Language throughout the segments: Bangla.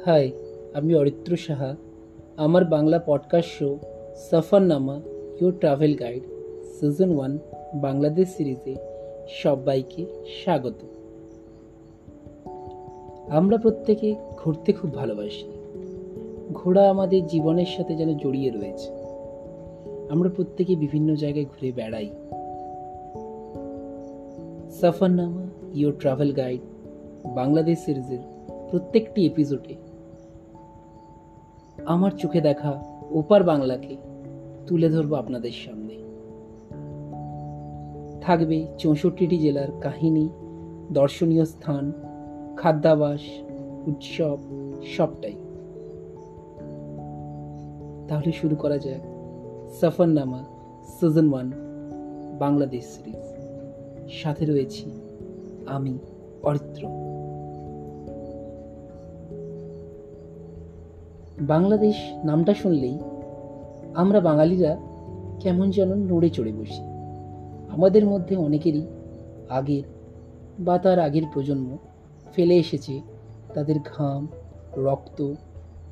হাই, আমি অরিত্র সাহা। আমার Bangla podcast show সফরনামা your travel guide season 1 Bangladesh সিরিজে সবাইকে স্বাগত। আমরা প্রত্যেকে ঘুরতে খুব ভালোবাসি। ঘোরা আমাদের জীবনের সাথে যেন জড়িয়ে রয়েছে। আমরা প্রত্যেকে বিভিন্ন জায়গায় ঘুরে বেড়াই। সফরনামা ইউর ট্রাভেল গাইড বাংলাদেশ সিরিজের প্রত্যেকটি এপিসোডে আমার চোখে দেখা ওপার বাংলাকে তুলে ধরবো আপনাদের সামনে। থাকবে 64টি জেলার কাহিনী, দর্শনীয় স্থান, খাদ্যাভাস, উৎসব, সবটাই। তাহলে শুরু করা যাক সফরনামা সিজন 1 বাংলাদেশ সিরিজ। সাথে রয়েছি আমি অরিত্র। বাংলাদেশ নামটা শুনলেই আমরা বাঙালিরা কেমন যেন নড়ে চড়ে বসি। আমাদের মধ্যে অনেকেরই আগের বা তার আগের প্রজন্ম ফেলে এসেছে তাদের ঘাম, রক্ত,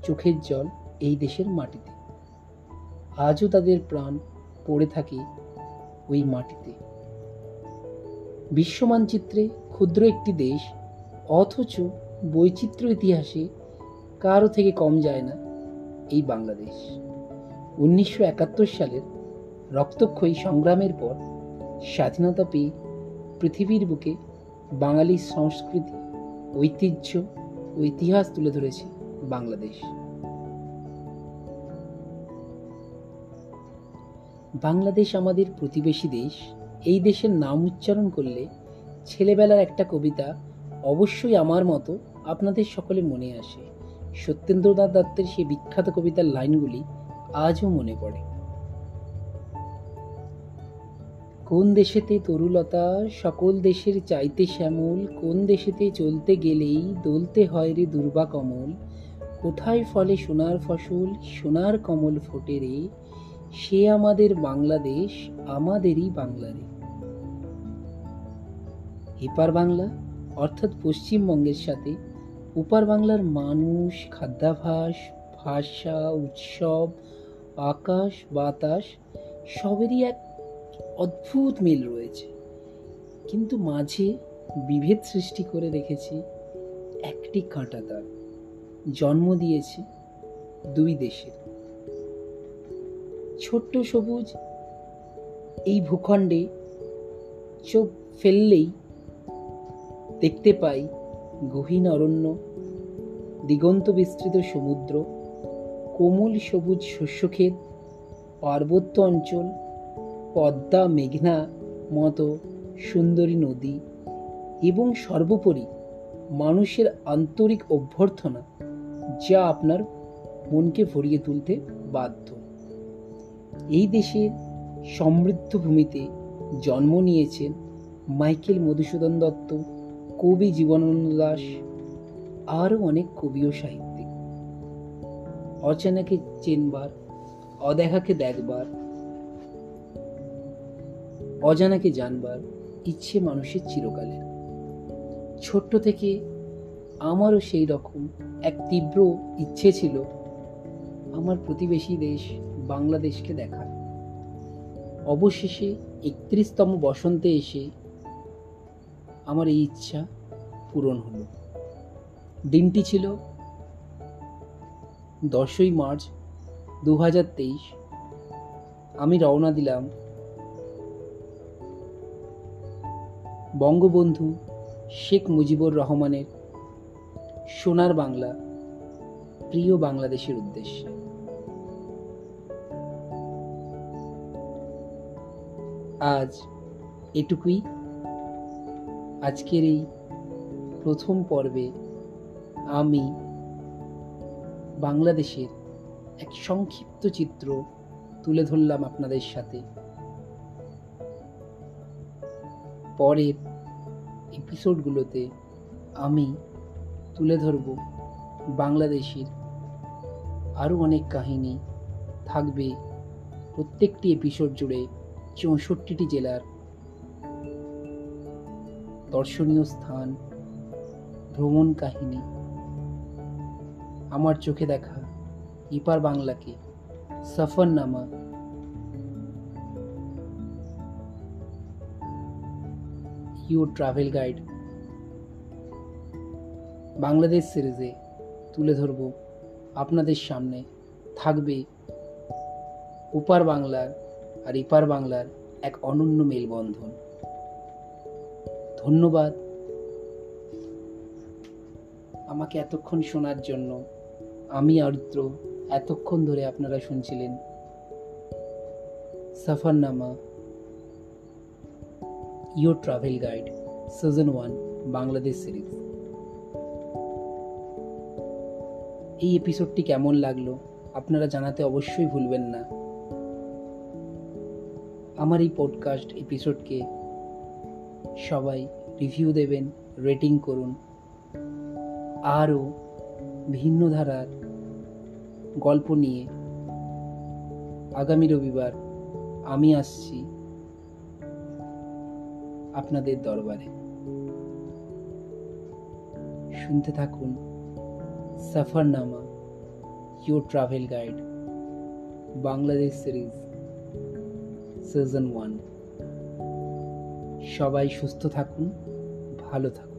চোখের জল এই দেশের মাটিতে। আজও তাদের প্রাণ পড়ে থাকে ওই মাটিতে। বিশ্ব মানচিত্রে ক্ষুদ্র একটি দেশ, অথচ বৈচিত্র্য ইতিহাসে কারো থেকে কম যায় না এই বাংলাদেশ। 1971 সালের রক্তক্ষয়ী সংগ্রামের পর স্বাধীনতা পেয়ে পৃথিবীর বুকে বাঙালির সংস্কৃতি, ঐতিহ্য ও ইতিহাস তুলে ধরেছে বাংলাদেশ। বাংলাদেশ আমাদের প্রতিবেশী দেশ। এই দেশের নাম উচ্চারণ করলে ছেলেবেলার একটা কবিতা অবশ্যই আমার মতো আপনাদের সকলে মনে আসে। সত্যেন্দ্রনাথ দত্তের সেই বিখ্যাত কবিতার লাইনগুলি আজও মনে পড়ে। কোন দেশেতে তরুলতা সকল দেশের চাইতে শ্যামল, কোন দেশেতে চলতে গেলেই দলতে হয় রে দুর্বা কমল, কোথায় ফলে সোনার ফসল সোনার কমল ফোটে রে, সে আমাদের বাংলাদেশ আমাদেরই বাংলা রে। এপার বাংলা অর্থাৎ পশ্চিমবঙ্গের সাথে ওপার বাংলার মানুষ, খাদ্যাভাস, ভাষা, উৎসব, আকাশ বাতাস সবেরই এক অদ্ভুত মিল রয়েছে। কিন্তু মাঝে বিভেদ সৃষ্টি করে রেখেছে একটি কাঁটা দাগ, জন্ম দিয়েছে দুই দেশের। ছোট্ট সবুজ এই ভূখণ্ডে চোখ ফেললেই দেখতে পাই গহীন অরণ্য, দিগন্ত বিস্তৃত সমুদ্র, কোমল সবুজ শস্যক্ষেত, পার্বত্য অঞ্চল, পদ্মা মেঘনা মতো সুন্দরী নদী এবং সর্বোপরি মানুষের আন্তরিক অভ্যর্থনা, যা আপনার মনকে ভরিয়ে তুলতে বাধ্য। এই দেশের সমৃদ্ধ ভূমিতে জন্ম নিয়েছেন মাইকেল মধুসূদন দত্ত, কবি জীবনানন্দ দাশ, আরও অনেক কবি ও সাহিত্যিক। অচেনাকে চেনবার, অদেখাকে দেখবার, অজানাকে জানবার ইচ্ছে মানুষের চিরকালের। ছোট্ট থেকে আমারও সেই রকম এক তীব্র ইচ্ছে ছিল আমার প্রতিবেশী দেশ বাংলাদেশকে দেখার। অবশেষে 31তম বসন্তে এসে আমার এই ইচ্ছা পূরণ হলো। দিনটি ছিল 10ই মার্চ 2023। আমি রওনা দিলাম বঙ্গবন্ধু শেখ মুজিবুর রহমানের সোনার বাংলা, প্রিয় বাংলাদেশের উদ্দেশ্যে। আজ এটুকুই। আজকের এই প্রথম পর্বে আমি বাংলাদেশের এক সংক্ষিপ্ত চিত্র তুলে ধরলাম আপনাদের সাথে। পরের এপিসোডগুলোতে আমি তুলে ধরব বাংলাদেশের আরও অনেক কাহিনী। থাকবে প্রত্যেকটি এপিসোড জুড়ে 64টি জেলার দর্শনীয় স্থান, ভ্রমণ কাহিনী, আমার চোখে দেখা এপার বাংলাকে, সফরনামা, ইউর ট্রাভেল গাইড বাংলাদেশ সিরিজে তুলে ধরব আপনাদের সামনে থাকবে ওপার বাংলার আর এপার বাংলার এক অনন্য মেলবন্ধন। ধন্যবাদ আমাকে এতক্ষণ শোনার জন্য। আমি আরিত্র, এতক্ষণ ধরে আপনারা শুনছিলেন Safarnama, your travel guide season 1 Bangladesh series. এই এপিসোডটি কেমন লাগলো আপনারা জানাতে অবশ্যই ভুলবেন না। আমার এই পডকাস্ট এপিসোডকে সবাই রিভিউ দেবেন, রেটিং করুন। আরও ভিন্ন ধারার গল্প নিয়ে আগামী রবিবার আমি আসছি আপনাদের দরবারে। শুনতে থাকুন Safarnama, your travel guide Bangladesh series season 1। সবাই সুস্থ থাকুন, ভালো থাকুন।